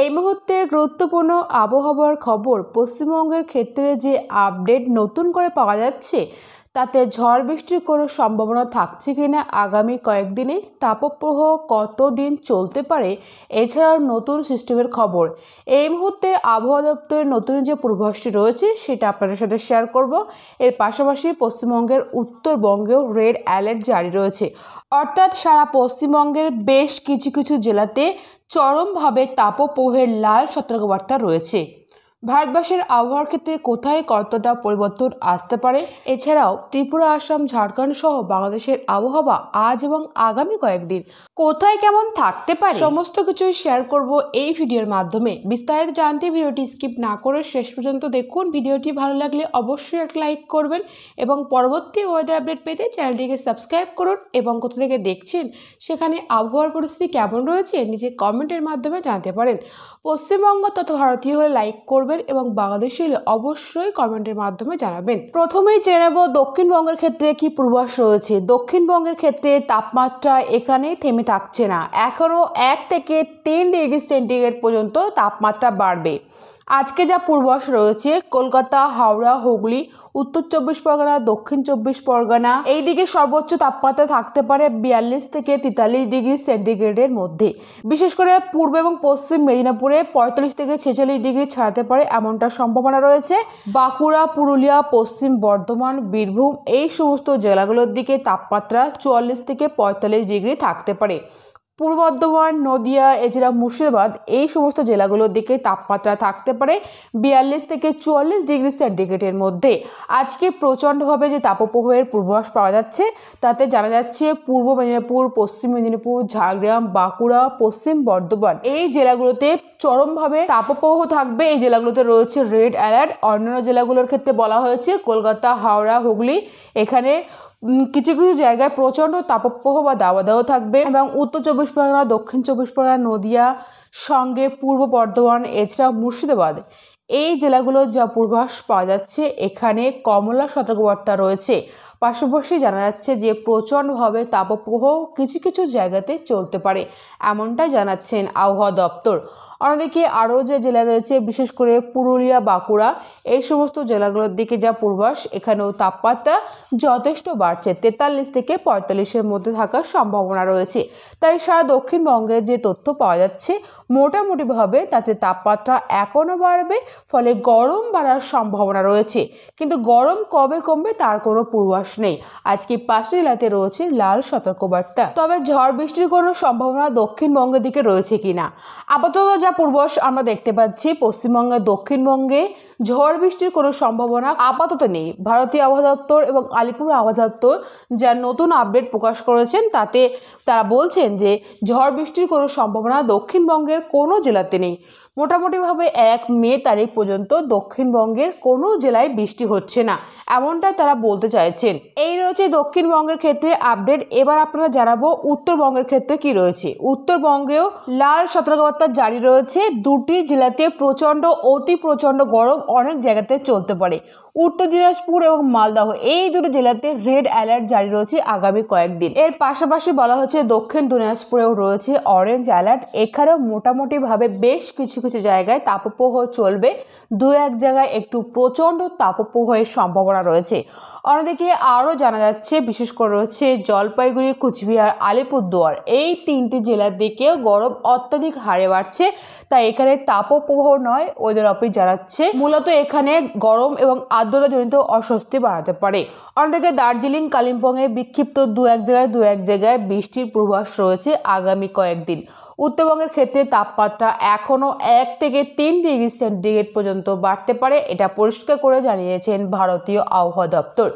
এই মুহূর্তে গুরুত্বপূর্ণ আবহাওয়ার খবর পশ্চিমবঙ্গের ক্ষেত্রে যে আপডেট নতুন করে পাওয়া যাচ্ছে তাতে ঝড় বৃষ্টির কোনো সম্ভাবনা থাকছে কিনা আগামী কয়েকদিনে তাপপ্রবাহ কতদিন চলতে পারে এছাড়াও নতুন সিস্টেমের খবর এই মুহূর্তে আবহাওয়া দপ্তরের নতুন যে পূর্বাভাসটি রয়েছে সেটা আপনাদের সাথে শেয়ার করব। এর পাশাপাশি পশ্চিমবঙ্গের উত্তরবঙ্গেও রেড অ্যালার্ট জারি রয়েছে, অর্থাৎ সারা পশ্চিমবঙ্গের বেশ কিছু কিছু জেলাতে চরমভাবে তাপপ্রবাহের লাল সতর্কবার্তা রয়েছে। ভারতবর্ষের আবহাওয়ার ক্ষেত্রে কোথায় কতটা পরিবর্তন আসতে পারে, এছাড়াও ত্রিপুরা, আসাম, ঝাড়খণ্ড সহ বাংলাদেশের আবহাওয়া আজ এবং আগামী কয়েকদিন কোথায় কেমন থাকতে পারে সমস্ত কিছুই শেয়ার করব এই ভিডিওর মাধ্যমে। বিস্তারিত জানতে ভিডিওটি স্কিপ না করে শেষ পর্যন্ত দেখুন। ভিডিওটি ভালো লাগলে অবশ্যই একটা লাইক করবেন এবং পরবর্তী ওয়েদার আপডেট পেতে চ্যানেলটিকে সাবস্ক্রাইব করুন এবং কোথা থেকে দেখছেন সেখানে আবহাওয়ার পরিস্থিতি কেমন রয়েছে নিচে কমেন্টের মাধ্যমে জানাতে পারেন। পশ্চিমবঙ্গ তথা ভারতীয় হলে লাইক করবেন এবং বাংলাদেশি হলে অবশ্যই কমেন্টের মাধ্যমে জানাবেন। প্রথমেই জেনে নেব দক্ষিণবঙ্গের ক্ষেত্রে কি পূর্বাভাস রয়েছে। দক্ষিণবঙ্গের ক্ষেত্রে তাপমাত্রা এখানে থেমে থাকছে না, এখনও 1 থেকে 3 ডিগ্রি সেন্টিগ্রেড পর্যন্ত তাপমাত্রা বাড়বে। আজকে যা পূর্বাভাস রয়েছে কলকাতা, হাওড়া, হুগলি, উত্তর 24 পরগনা, দক্ষিণ 24 পরগনা এই দিকে সর্বোচ্চ তাপমাত্রা থাকতে পারে 42 থেকে 43 ডিগ্রি সেন্টিগ্রেডের মধ্যে। বিশেষ করে পূর্ব এবং পশ্চিম মেদিনীপুরে 45 থেকে 46 ডিগ্রি ছাড়াতে পারে এমনটা সম্ভাবনা রয়েছে। বাঁকুড়া, পুরুলিয়া, পশ্চিম বর্ধমান, বীরভূম এই সমস্ত জেলাগুলোর দিকে তাপমাত্রা 44 থেকে 45 ডিগ্রি থাকতে পারে। পূর্ব বর্ধমান, নদিয়া এছাড়া মুর্শিদাবাদ এই সমস্ত জেলাগুলোর দিকে তাপমাত্রা থাকতে পারে 42 থেকে 44 ডিগ্রি সেন্টিগ্রেডের মধ্যে। আজকে প্রচণ্ডভাবে যে তাপপ্রবাহের পূর্বাভাস পাওয়া যাচ্ছে তাতে জানা যাচ্ছে পূর্ব মেদিনীপুর, পশ্চিম মেদিনীপুর, ঝাড়গ্রাম, বাঁকুড়া, পশ্চিম বর্ধমান এই জেলাগুলোতে চরমভাবে তাপপ্রবাহ থাকবে। এই জেলাগুলোতে রয়েছে রেড অ্যালার্ট। অন্যান্য জেলাগুলোর ক্ষেত্রে বলা হয়েছে কলকাতা, হাওড়া, হুগলি এখানে কিছু কিছু জায়গায় প্রচণ্ড তাপপ্রবাহ বা দাবদাহ থাকবে এবং উত্তর 24 পরগনা, দক্ষিণ 24 পরগনা, নদিয়া সঙ্গে পূর্ব বর্ধমান এছাড়া মুর্শিদাবাদ এই জেলাগুলোর যা পূর্বাভাস পাওয়া যাচ্ছে এখানে কমলা সতর্কবার্তা রয়েছে। পাশাপাশি জানা যাচ্ছে যে প্রচণ্ডভাবে তাপপ্রবাহ কিছু কিছু জায়গাতে চলতে পারে এমনটাই জানাচ্ছেন আবহাওয়া দপ্তর। অন্যদিকে আরও যে জেলা রয়েছে বিশেষ করে পুরুলিয়া, বাঁকুড়া এই সমস্ত জেলাগুলোর দিকে যা পূর্বাভাস এখানেও তাপমাত্রা যথেষ্ট বাড়ছে, 43 থেকে 45-এর মধ্যে থাকার সম্ভাবনা রয়েছে। তাই সারা দক্ষিণবঙ্গের যে তথ্য পাওয়া যাচ্ছে মোটামুটিভাবে তাতে তাপমাত্রা এখনও বাড়বে, ফলে গরম বাড়ার সম্ভাবনা রয়েছে, কিন্তু গরম কবে কমবে তার কোনো পূর্বাভাস নেই। আজকে 5 জেলাতে রয়েছে লাল সতর্কবার্তা। তবে ঝড় বৃষ্টির কোনো সম্ভাবনা দক্ষিণবঙ্গের দিকে রয়েছে কিনা আপাতত যা পূর্বাভাস আমরা দেখতে পাচ্ছি পশ্চিমবঙ্গের দক্ষিণবঙ্গে ঝড় বৃষ্টির কোনো সম্ভাবনা আপাতত নেই। ভারতীয় আবহাওয়া দপ্তর এবং আলিপুর আবহাওয়া দপ্তর যা নতুন আপডেট প্রকাশ করেছেন তাতে তারা বলছেন যে ঝড় বৃষ্টির কোনো সম্ভাবনা দক্ষিণবঙ্গের কোনো জেলাতে নেই। মোটামুটিভাবে 1 মে তারিখ পর্যন্ত দক্ষিণবঙ্গের কোনো জেলায় বৃষ্টি হচ্ছে না এমনটাই তারা বলতে চাইছেন। এই রয়েছে দক্ষিণবঙ্গের ক্ষেত্রে আপডেট। এবার আপনারা জানাবো উত্তরবঙ্গের ক্ষেত্রে কি রয়েছে। উত্তরবঙ্গেও লাল সতর্কবার্তা জারি রয়েছে। 2টি জেলাতে প্রচণ্ড অতি প্রচণ্ড গরম অনেক জায়গাতে চলতে পারে। উত্তর দিনাজপুর এবং মালদহ এই দুটো জেলাতে রেড অ্যালার্ট জারি রয়েছে আগামী কয়েকদিন। এর পাশাপাশি বলা হচ্ছে দক্ষিণ দিনাজপুরেও রয়েছে অরেঞ্জ অ্যালার্ট। এখানেও মোটামুটিভাবে বেশ কিছু কিছু জায়গায় তাপপ্রবাহ চলবে, 2-1 জায়গায় একটু প্রচণ্ড তাপপ্রবাহের সম্ভাবনা রয়েছে। অন্যদিকে আরও জানা যাচ্ছে বিশেষ করে রয়েছে জলপাইগুড়ি, কুচবিহার, আলিপুরদুয়ার এই 3টি জেলার দিকেও গরম অত্যাধিক হারে বাড়ছে। তাই এখানে তাপপ্রবাহ নয় ওয়েদার অফিস জানাচ্ছে মূলত এখানে গরম এবং আর্দ্রতাজনিত অস্বস্তি বাড়াতে পারে। অন্যদিকে দার্জিলিং, কালিম্পংয়ে বিক্ষিপ্ত 2-1 জায়গায় বৃষ্টির পূর্বাভাস রয়েছে আগামী কয়েকদিন। উত্তরবঙ্গের ক্ষেত্রে তাপমাত্রা এখনও 1 থেকে 3 ডিগ্রি সেন্টিগ্রেড পর্যন্ত বাড়তে পারে, এটা পরিষ্কার করে জানিয়েছেন ভারতীয় আবহাওয়া দপ্তর।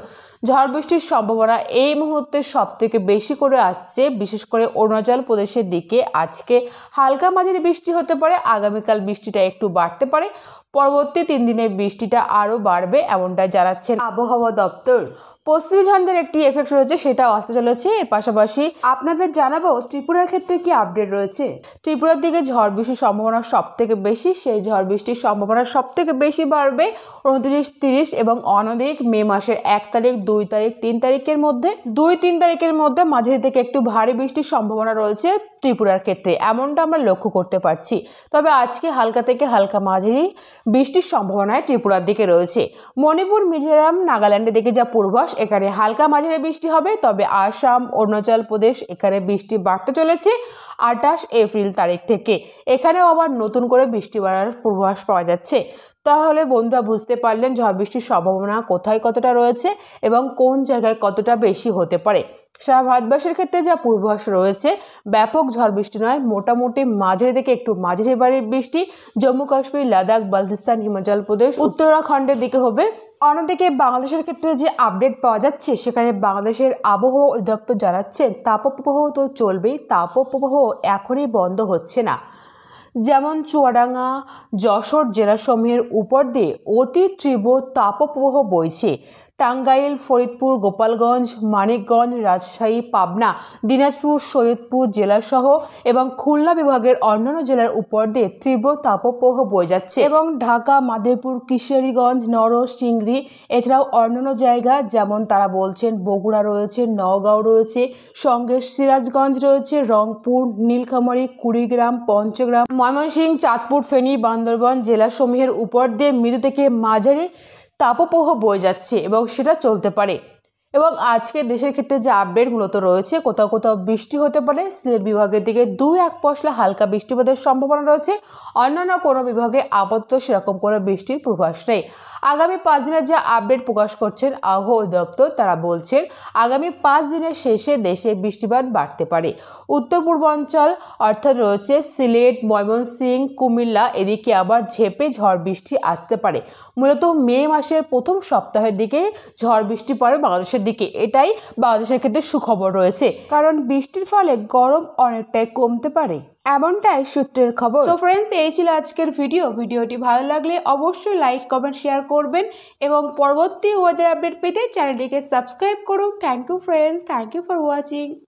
ঝড় বৃষ্টির সম্ভাবনা এই মুহূর্তে সব থেকে বেশি করে আসছে বিশেষ করে অরুণাচল প্রদেশের দিকে। আজকে হালকা মাঝারি বৃষ্টি হতে পারে, আগামীকাল বৃষ্টিটা একটু বাড়তে পারে। পরবর্তী 3 দিনে বৃষ্টিটা আরও বাড়বে এমনটা জানাচ্ছেন আবহাওয়া দপ্তর। পশ্চিমী ঝঞ্ঝার একটি এফেক্ট রয়েছে, সেটাও আসতে চলেছে। এর পাশাপাশি আপনাদের জানাবো ত্রিপুরার ক্ষেত্রে কি আপডেট রয়েছে। ত্রিপুরার দিকে ঝড় বৃষ্টির সম্ভাবনা সব থেকে বেশি, সেই ঝড় বৃষ্টির সম্ভাবনা সব থেকে বেশি বাড়বে 29, 30 এবং অনধিক মে মাসের 1 তারিখ, 2 তারিখ, 3 তারিখের মধ্যে। 2-3 তারিখের মধ্যে মাঝারি থেকে একটু ভারী বৃষ্টির সম্ভাবনা রয়েছে ত্রিপুরার ক্ষেত্রে, এমনটা আমরা লক্ষ্য করতে পারছি। তবে আজকে হালকা থেকে হালকা মাঝারি বৃষ্টির সম্ভাবনায় ত্রিপুরার দিকে রয়েছে। মণিপুর, মিজোরাম, নাগাল্যান্ডের দিকে যা পূর্বাভাস, এখানে হালকা মাঝারি বৃষ্টি হবে। তবে আসাম, অরুণাচল প্রদেশ, এখানে বৃষ্টি বাড়তে চলেছে 28 এপ্রিল তারিখ থেকে। এখানেও আবার নতুন করে বৃষ্টি বাড়ার পূর্বাভাস পাওয়া যাচ্ছে। তাহলে বন্ধুরা বুঝতে পারলেন ঝড় বৃষ্টির সম্ভাবনা কোথায় কতটা রয়েছে এবং কোন জায়গায় কতটা বেশি হতে পারে। সারা ভারতবর্ষের ক্ষেত্রে যা পূর্বাভাস রয়েছে, ব্যাপক ঝড় বৃষ্টি নয়, মোটামুটি মাঝারি থেকে একটু মাঝারি বাড়ির বৃষ্টি জম্মু কাশ্মীর, লাদাখ, বালতিস্তান, হিমাচল প্রদেশ, উত্তরাখণ্ডের দিকে হবে। অন্যদিকে বাংলাদেশের ক্ষেত্রে যে আপডেট পাওয়া যাচ্ছে, সেখানে বাংলাদেশের আবহাওয়া অধিদপ্তর জানাচ্ছেন তাপপ্রবাহ তো চলবেই, তাপপ্রবাহ এখনই বন্ধ হচ্ছে না। যেমন চুয়াডাঙ্গা, যশোর জেলাসমূহের উপর দিয়ে অতি তীব্র তাপপ্রবাহ বইছে। টাঙ্গাইল, ফরিদপুর, গোপালগঞ্জ, মানিকগঞ্জ, রাজশাহী, পাবনা, দিনাজপুর, সৈয়দপুর জেলাসহ এবং খুলনা বিভাগের অন্যান্য জেলার উপর দিয়ে তীব্র তাপপ্রবাহ বয়ে যাচ্ছে এবং ঢাকা, মাদারীপুর, কিশোরগঞ্জ, নরসিংদী এছাড়াও অন্যান্য জায়গা যেমন তারা বলছেন বগুড়া রয়েছে, নওগাঁও রয়েছে, সঙ্গে সিরাজগঞ্জ রয়েছে, রংপুর, নীলফামারী, কুড়িগ্রাম, পঞ্চগ্রাম, ময়মনসিংহ, চাঁদপুর, ফেনী, বান্দরবান জেলাসমূহের উপর দিয়ে মৃদু থেকে মাঝারি তাপপ্রবাহ বয়ে যাচ্ছে এবং সেটা চলতে পারে। এবং আজকে দেশের ক্ষেত্রে যে আপডেট মূলত রয়েছে, কোথাও কোথাও বৃষ্টি হতে পারে। সিলেট বিভাগের দিকে 2-1 পশলা হালকা বৃষ্টিপাতের সম্ভাবনা রয়েছে। অন্যান্য কোনো বিভাগে আপাতত সেরকম কোনো বৃষ্টির পূর্বাভাস নেই। আগামী 5 দিনের যে আপডেট প্রকাশ করছেন আবহাওয়া দপ্তর, তারা বলছেন আগামী 5 দিনের শেষে দেশে বৃষ্টিপাত বাড়তে পারে। উত্তর পূর্বাঞ্চল অর্থাৎ রয়েছে সিলেট, ময়মনসিংহ, কুমিল্লা, এদিকে আবার ঝেঁপে ঝড় বৃষ্টি আসতে পারে। মূলত মে মাসের প্রথম সপ্তাহের দিকে ঝড় বৃষ্টি পড়ে বাংলাদেশের দিকে, এটাই বাংলাদেশের ক্ষেত্রে সুখবর রয়েছে, কারণ বৃষ্টির ফলে গরম অনেকটাই কমতে পারে, এমনটাই সূত্রের খবর। সো ফ্রেন্ডস, এই ছিল আজকের ভিডিওটি ভালো লাগলে অবশ্যই লাইক, কমেন্ট, শেয়ার করবেন এবং পরবর্তী ওয়েদার আপডেট পেতে চ্যানেলটিকে সাবস্ক্রাইব করুন। Thank you friends, thank you for watching.